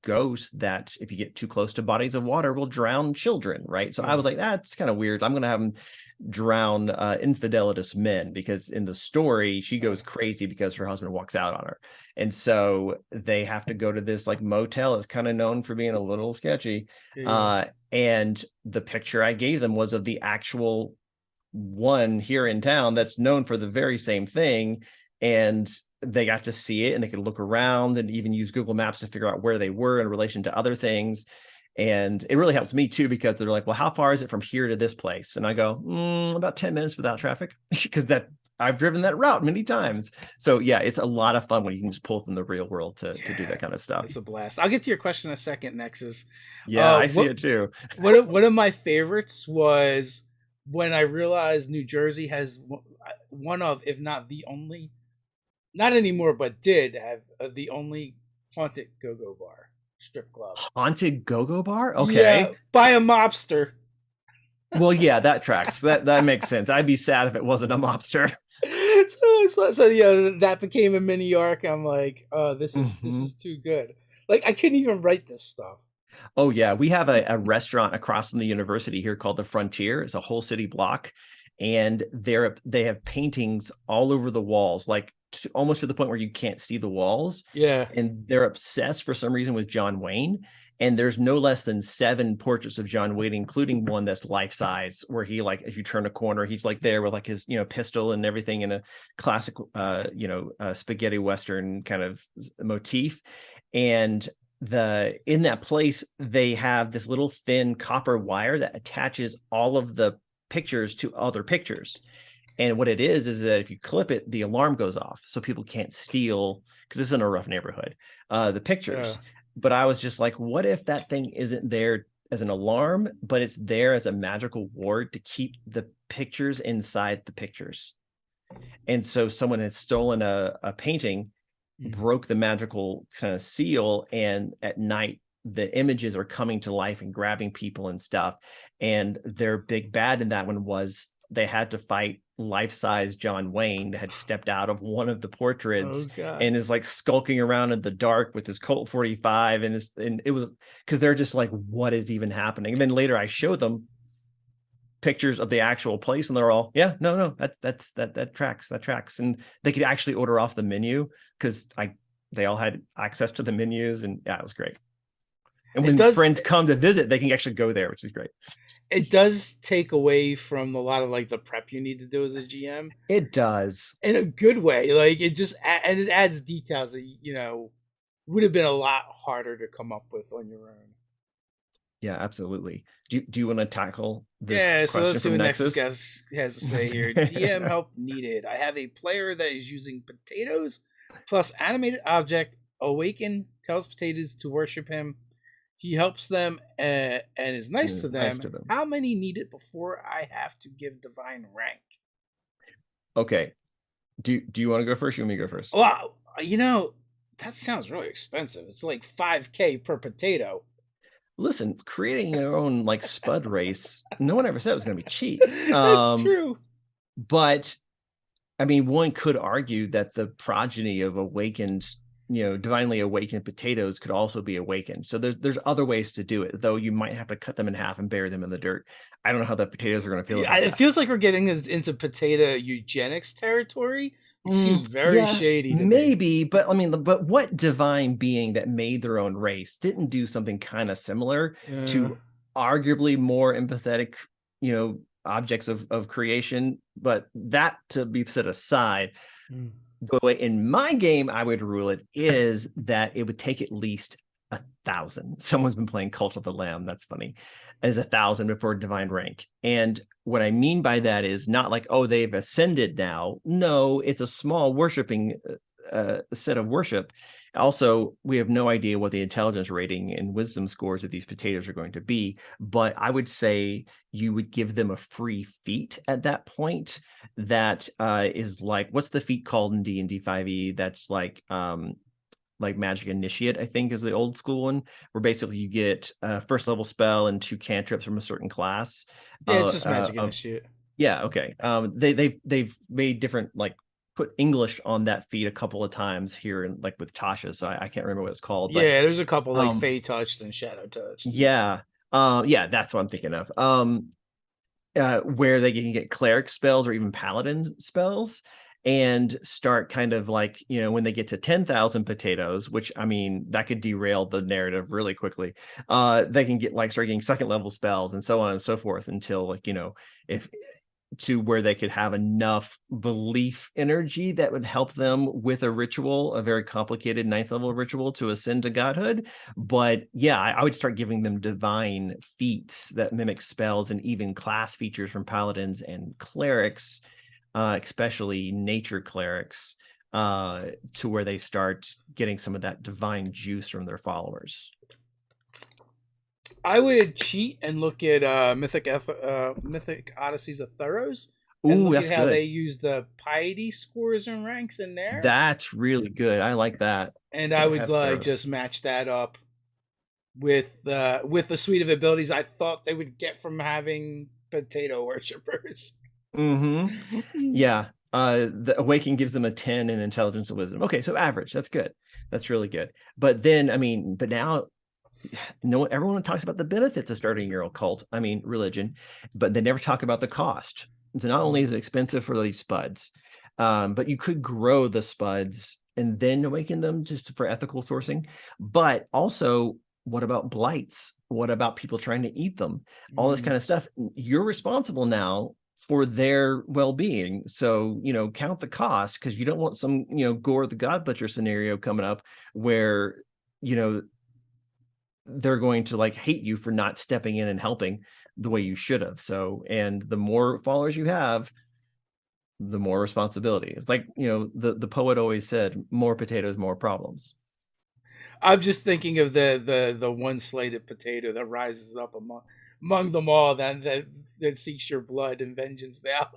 ghost that, if you get too close to bodies of water, will drown children, right? So I was like, that's kind of weird. I'm going to have them drown infidelitous men, because in the story, she goes crazy because her husband walks out on her. And so they have to go to this like motel. It's kind of known for being a little sketchy. And the picture I gave them was of the actual one here in town that's known for the very same thing, and they got to see it, and they could look around and even use Google Maps to figure out where they were in relation to other things. And it really helps me too, because they're like, well, how far is it from here to this place? And I go, about 10 minutes without traffic, because I've driven that route many times. So yeah, it's a lot of fun when you can just pull from the real world to do that kind of stuff. It's a blast. I'll get to your question in a second, Nexus. Yeah, I see it too. One of my favorites was when I realized New Jersey has one of, if not the only, not anymore, but did have the only haunted go-go bar, strip club. Haunted go-go bar? Okay. Yeah, by a mobster. Well, yeah, that tracks. That makes sense. I'd be sad if it wasn't a mobster. So yeah, that became a mini arc. I'm like, oh, this is too good. Like, I couldn't even write this stuff. Oh yeah, we have a restaurant across from the university here called the Frontier. It's a whole city block, and they have paintings all over the walls, like almost to the point where you can't see the walls. Yeah, and they're obsessed for some reason with John Wayne. And there's no less than 7 portraits of John Wayne, including one that's life size, where he, like, as you turn a corner, he's like there with like his, pistol and everything in a classic, spaghetti Western kind of motif. And in that place, they have this little thin copper wire that attaches all of the pictures to other pictures. And what it is that if you clip it, the alarm goes off, so people can't steal, because this is in a rough neighborhood, the pictures. But I was just like, what if that thing isn't there as an alarm, but it's there as a magical ward to keep the pictures inside the pictures? And so someone had stolen a painting, Mm. broke the magical kind of seal, and at night the images are coming to life and grabbing people and stuff. And their big bad in that one was they had to fight life-size John Wayne that had stepped out of one of the Oh portraits god. and is like skulking around in the dark with his Colt 45, and it was because they're just like, what is even happening? And then later I showed them pictures of the actual place, and they're all, yeah, no, that tracks, and they could actually order off the menu because they all had access to the menus, and yeah, it was great. And It when does friends come to visit, they can actually go there, which is great. it does take away from a lot of like the prep you need to do as a GM It does. in a good way. Like it just and it adds details that would have been a lot harder to come up with on your own. Yeah, absolutely. Do you want to tackle this Yeah, so question let's see from what Nexus Nexus? guest has to say here. DM help needed. I have a player that is using potatoes plus animated object. Awaken tells potatoes to worship him. He helps them and is nice to It's nice them. to them. How many need it before I have to give divine rank? Okay. Do you want to go first? You want me to go first? Wow, that sounds really expensive. It's like 5K per potato. Listen, creating your own like spud race, no one ever said it was going to be cheap. That's true. But I mean, one could argue that the progeny of awakened, divinely awakened potatoes could also be awakened. So there's other ways to do it, though you might have to cut them in half and bury them in the dirt. I don't know how the potatoes are going to feel Yeah, about it that. feels like we're getting into potato eugenics territory, which seems very Yeah, shady to me. maybe, but I mean, but what divine being that made their own race didn't do something kind of similar Uh, to arguably more empathetic, objects of creation? But that to be set aside, mm. the way in my game I would rule it is that it would take at least 1,000. Someone's been playing Cult of the Lamb. That's funny. As 1,000 before divine rank. And what I mean by that is not like, oh, they've ascended now. No, it's a small worshiping set of worship. Also, we have no idea what the intelligence rating and wisdom scores of these potatoes are going to be, but I would say you would give them a free feat at that point. That is like, what's the feat called in D&D 5e? That's like Magic Initiate, I think, is the old school one, where basically you get a first level spell and 2 cantrips from a certain class. Yeah, it's just magic initiate. Yeah, okay. They've made different, like, put English on that feat a couple of times here, and like with Tasha, so I can't remember what it's called, but Yeah, there's a couple like um Fey touched and Shadow touched. yeah, yeah, that's what I'm thinking of. Where they can get cleric spells or even paladin spells and start kind of like, when they get to 10,000 potatoes, which I mean, that could derail the narrative really quickly. They can start getting second level spells and so on and so forth until, like, if to where they could have enough belief energy that would help them with a ritual, a very complicated ninth level ritual to ascend to godhood. But yeah, I would start giving them divine feats that mimic spells and even class features from paladins and clerics, especially nature clerics, to where they start getting some of that divine juice from their followers. I would cheat and look at Mythic Odysseys of Thoros and Ooh, look at that's how they good. use the piety scores and ranks in there. That's really good. I like that. And I Don't would have like throws. just match that up with the suite of abilities I thought they would get from having potato worshippers. Mm-hmm. Yeah. The awakening gives them a 10 in intelligence and wisdom. Okay, so average. That's good. That's really good. But then, I mean, but now no everyone talks about the benefits of starting your occult, I mean religion, but they never talk about the cost. So not only is it expensive for these spuds, but you could grow the spuds and then awaken them just for ethical sourcing. But also, what about blights? What about people trying to eat them? All this kind of stuff. You're responsible now for their well-being. So, count the cost, because you don't want some, Gore the God Butcher scenario coming up where, you know, they're going to like hate you for not stepping in and helping the way you should have. So, and the more followers you have, the more responsibility. It's like, the poet always said, more potatoes, more problems. I'm just thinking of the one slated potato that rises up among them all, that seeks your blood and vengeance now.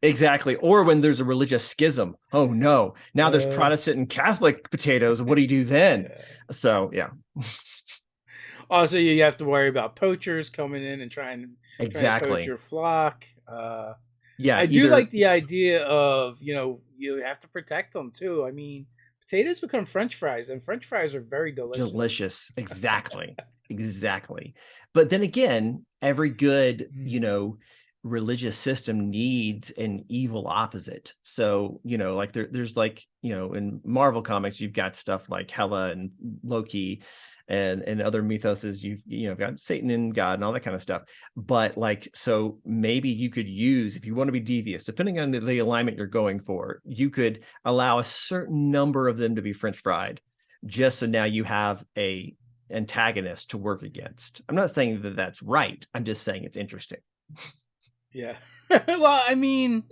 Exactly. Or when there's a religious schism. Oh no. Now there's uh, Protestant and Catholic potatoes. What do you do then? yeah. So yeah, Also, you have to worry about poachers coming in and trying to poach exactly. your flock. Yeah, I do either like the idea of, you have to protect them too. I mean, potatoes become French fries, and French fries are very delicious. delicious. Exactly. Exactly. But then again, every good, religious system needs an evil opposite. So, like there's like, in Marvel comics, you've got stuff like Hela and Loki and other mythoses. You've got Satan and God and all that kind of stuff. But like, so maybe you could use, if you want to be devious, depending on the alignment you're going for, you could allow a certain number of them to be French fried, just so now you have a antagonist to work against. I'm not saying that that's right. I'm just saying it's interesting. Yeah. Well, I mean,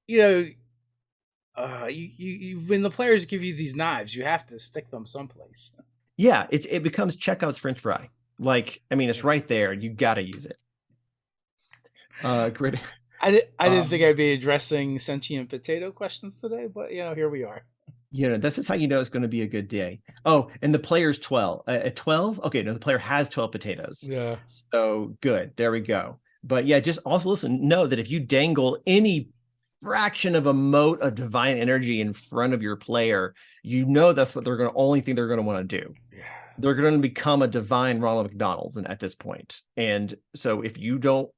you know, when the players give you these knives, you have to stick them someplace. Yeah, it becomes Chekhov's French fry. Like, I mean, it's Yeah. right there. You got to use it. Great. I didn't think I'd be addressing sentient potato questions today, but here we are. This is how you know it's going to be a good day. Oh, and the player's 12. At 12? Okay, no, the player has 12 potatoes. Yeah. So good. There we go. But yeah, just also listen, know that if you dangle any fraction of a mote of divine energy in front of your player, that's what only thing they're going to want to do. Yeah. They're going to become a divine Ronald McDonald at this point. And so if you don't,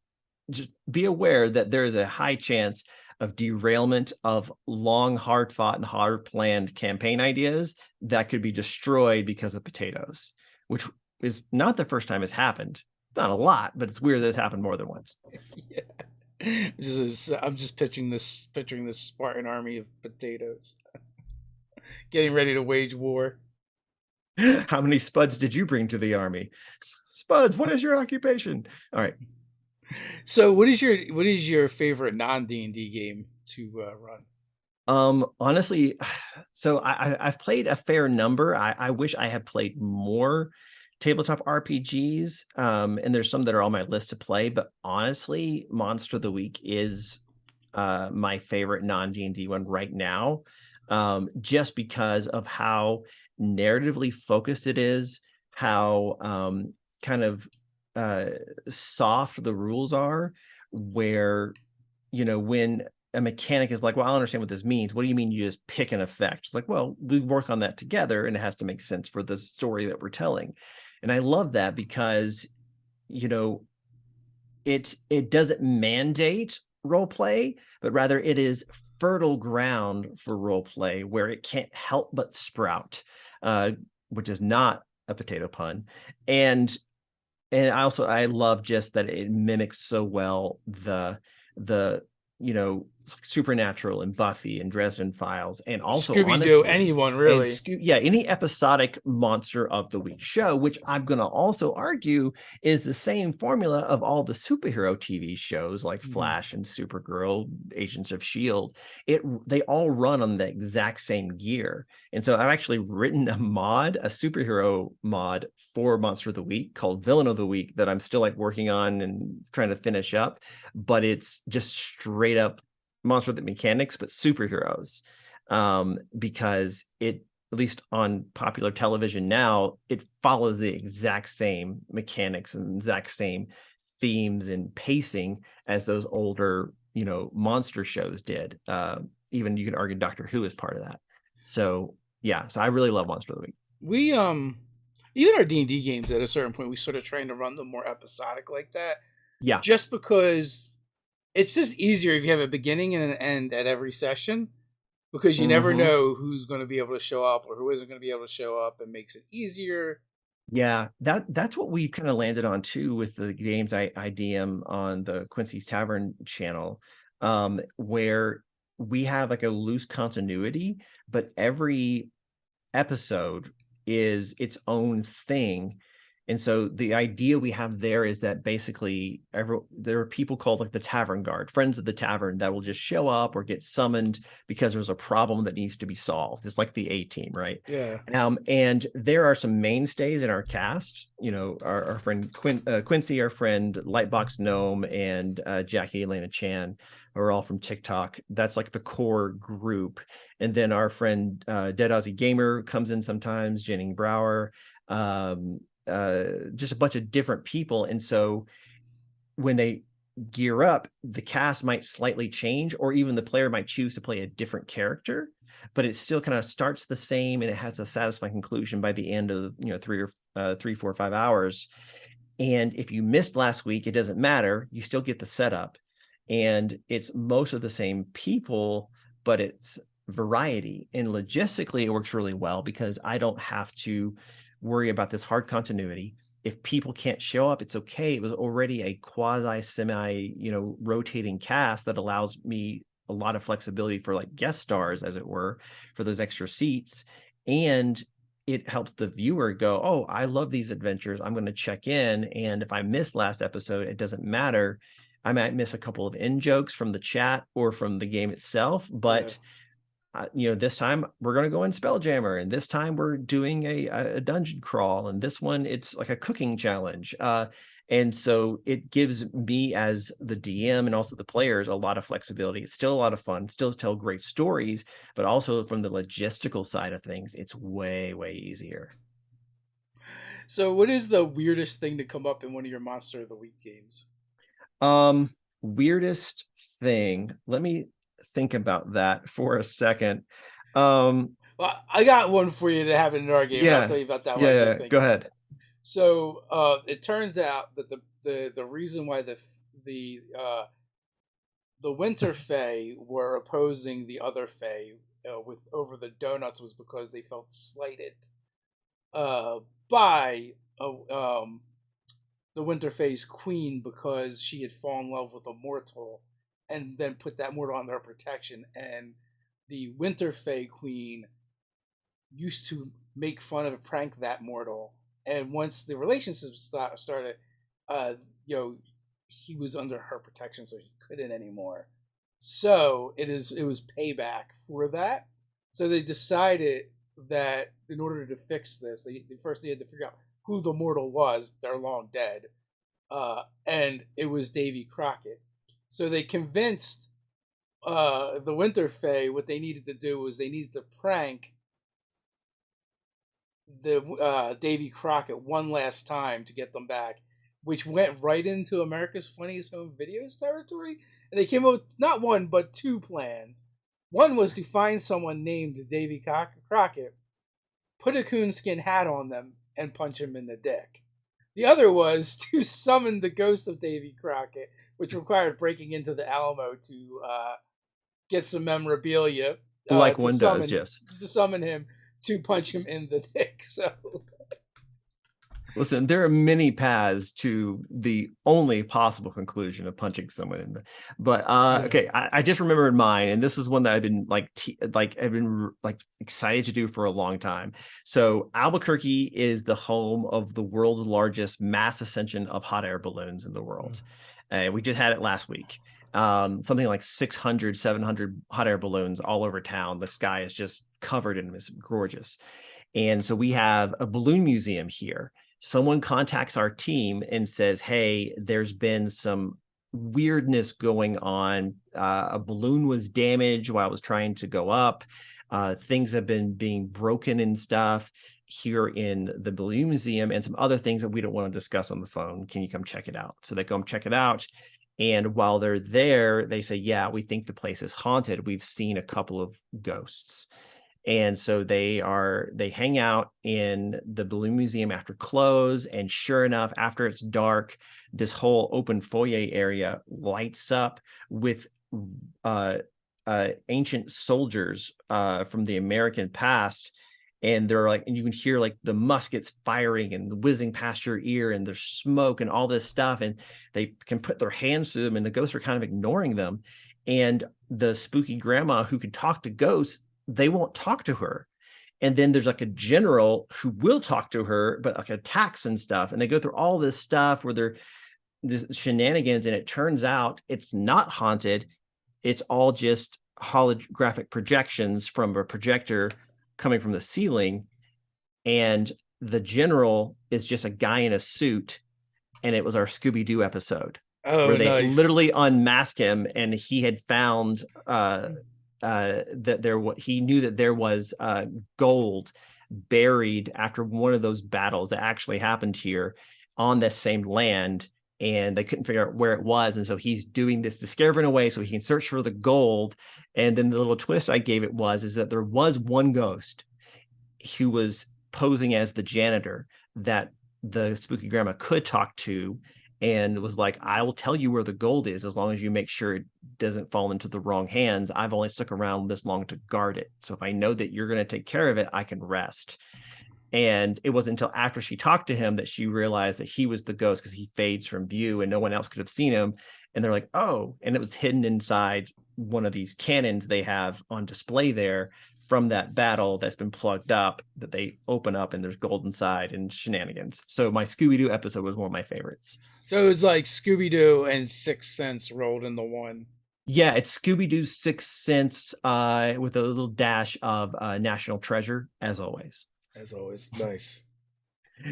just be aware that there is a high chance of derailment of long, hard fought and hard planned campaign ideas that could be destroyed because of potatoes, which is not the first time it's happened. Not a lot, but it's weird that it's happened more than once. Yeah. I'm just picturing this Spartan army of potatoes getting ready to wage war. How many spuds did you bring to the army? Spuds, what is your occupation? All right. So, what is your favorite non D&D game to run? Honestly, so I've played a fair number. I wish I had played more tabletop RPGs. And there's some that are on my list to play, but honestly, Monster of the Week is my favorite non-D&D one right now. Just because of how narratively focused it is, how kind of soft the rules are, where when a mechanic is like, well, I don't understand what this means. What do you mean you just pick an effect? It's like, well, we work on that together and it has to make sense for the story that we're telling. And I love that because, you know, it doesn't mandate role play, but rather it is fertile ground for role play where it can't help but sprout, which is not a potato pun. And I love just that it mimics so well the Supernatural and Buffy and Dresden Files, and also Scooby Doo, honestly, anyone really? any episodic Monster of the Week show, which I'm going to also argue is the same formula of all the superhero TV shows like Mhm. Flash and Supergirl, Agents of Shield. They all run on the exact same gear, and so I've actually written a superhero mod for Monster of the Week called Villain of the Week that I'm still like working on and trying to finish up, but it's just straight up monster with mechanics, but superheroes. Because it, at least on popular television now, it follows the exact same mechanics and exact same themes and pacing as those older, monster shows did. Even you can argue Doctor Who is part of that. So yeah, so I really love Monster of the Week. We even our D&D games at a certain point we sort of trying to run them more episodic like that, Yeah. just because it's just easier if you have a beginning and an end at every session, because you never Mhm. know who's going to be able to show up or who isn't going to be able to show up. It makes it easier. Yeah, that's what we've kind of landed on too with the games I DM on the Quincy's Tavern channel, where we have like a loose continuity, but every episode is its own thing. And so the idea we have there is that basically there are people called like the tavern guard, friends of the tavern, that will just show up or get summoned because there's a problem that needs to be solved. It's like the A team, right? Yeah. And there are some mainstays in our cast, our friend Quincy, our friend Lightbox Gnome, and Jackie Elena Chan, who are all from TikTok. That's like the core group. And then our friend Dead Aussie Gamer comes in sometimes, Jenning Brower, just a bunch of different people. And so when they gear up, the cast might slightly change, or even the player might choose to play a different character, but it still kind of starts the same and it has a satisfying conclusion by the end of 3, 4, 5 hours. And if you missed last week, it doesn't matter, you still get the setup, and it's most of the same people, but it's variety. And logistically it works really well because I don't have to worry about this hard continuity. If people can't show up, it's okay. It was already a quasi semi, rotating cast that allows me a lot of flexibility for like guest stars, as it were, for those extra seats. And it helps the viewer go, oh, I love these adventures, I'm going to check in. And if I missed last episode, it doesn't matter. I might miss a couple of in jokes from the chat or from the game itself, but this time we're going to go in Spelljammer, and this time we're doing a dungeon crawl, and this one it's like a cooking challenge. And so it gives me as the DM and also the players a lot of flexibility. It's still a lot of fun, still tell great stories, but also from the logistical side of things, it's way, way easier. So, what is the weirdest thing to come up in one of your Monster of the Week games? Weirdest thing. Let me think about that for a second. Well, I got one for you to have in our game. Yeah, I'll tell you about that. yeah. Go ahead. So, it turns out that the reason why the Winter Fae were opposing the other Fae over the donuts was because they felt slighted by the Winter Fae's queen, because she had fallen in love with a mortal and then put that mortal under her protection. And the Winter Fae queen used to make fun of and prank that mortal. And once the relationship started, he was under her protection, so he couldn't anymore. So it was payback for that. So they decided that in order to fix this, they had to figure out who the mortal was. They're long dead, and it was Davy Crockett. So they convinced the Winter Fae what they needed to do was they needed to prank the Davy Crockett one last time to get them back, which went right into America's Funniest Home Videos territory. And they came up with not one but two plans. One was to find someone named Davy Crockett, put a coonskin hat on them, and punch him in the dick. The other was to summon the ghost of Davy Crockett, which required breaking into the Alamo to get some memorabilia. Like one does, yes. To summon him, to punch him in the dick. So, listen, there are many paths to the only possible conclusion of punching someone in the. But okay, I just remembered mine, and this is one that I've been excited to do for a long time. So Albuquerque is the home of the world's largest mass ascension of hot air balloons in the world. We just had it last week. Something like 600, 700 hot air balloons all over town. The sky is just covered in them. It's gorgeous. And so we have a balloon museum here. Someone contacts our team and says, hey, there's been some weirdness going on. A balloon was damaged while it was trying to go up. Things have been being broken and stuff here in the balloon museum, and some other things that we don't want to discuss on the phone. Can you come check it out? So they come check it out. And while they're there, they say, yeah, we think the place is haunted. We've seen a couple of ghosts. And so they hang out in the balloon museum after close. And sure enough, after it's dark, this whole open foyer area lights up with ancient soldiers from the American past. And they're like, and you can hear like the muskets firing and whizzing past your ear, and there's smoke and all this stuff. And they can put their hands through them, and the ghosts are kind of ignoring them. And the spooky grandma who could talk to ghosts, they won't talk to her. And then there's like a general who will talk to her, but like attacks and stuff. And they go through all this stuff where they're this shenanigans, and it turns out it's not haunted. It's all just holographic projections from a projector coming from the ceiling. And the general is just a guy in a suit, and it was our Scooby-Doo episode where Oh, they nice. literally unmask him, and he had found that he knew that there was gold buried after one of those battles that actually happened here on this same land, and they couldn't figure out where it was, and so he's doing this discovering a way so he can search for the gold. And then the little twist I gave it is that there was one ghost who was posing as the janitor that the spooky grandma could talk to, and was like, I will tell you where the gold is as long as you make sure it doesn't fall into the wrong hands. I've only stuck around this long to guard it. So if I know that you're going to take care of it, I can rest. And it wasn't until after she talked to him that she realized that he was the ghost, because he fades from view and no one else could have seen him. And they're like, oh, and it was hidden inside one of these cannons they have on display there from that battle that's been plugged up, that they open up and there's gold inside and shenanigans. So my Scooby-Doo episode was one of my favorites. So it was like Scooby-Doo and Sixth Sense rolled into one. Yeah, it's Scooby-Doo's Sixth Sense with a little dash of National Treasure, as always. As always, nice.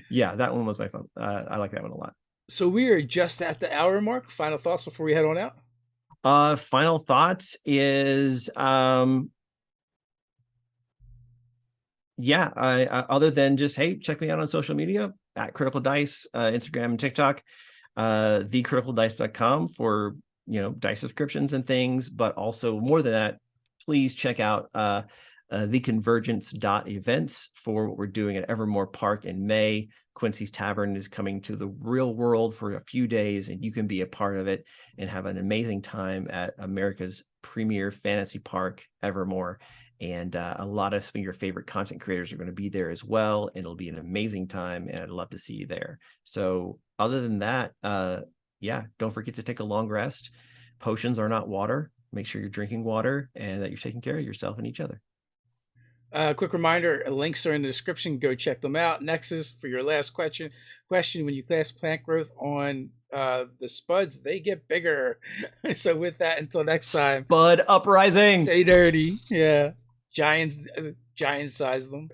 Yeah, that one was my fun. I like that one a lot. So we are just at the hour mark. Final thoughts before we head on out? Final thoughts is other than just, hey, check me out on social media at Critical Dice, Instagram and TikTok, thecriticaldice.com for dice subscriptions and things. But also, more than that, please check out theconvergence.events for what we're doing at Evermore Park in May. Quincy's Tavern is coming to the real world for a few days, and you can be a part of it and have an amazing time at America's premier fantasy park, Evermore. And a lot of some of your favorite content creators are going to be there as well. It'll be an amazing time, and I'd love to see you there. So other than that, don't forget to take a long rest. Potions are not water. Make sure you're drinking water and that you're taking care of yourself and each other. Quick reminder, links are in the description. Go check them out. Next is for your last question. When you cast plant growth on the spuds, they get bigger. So with that, until next time. Spud uprising. Stay dirty. Yeah. Giant size them.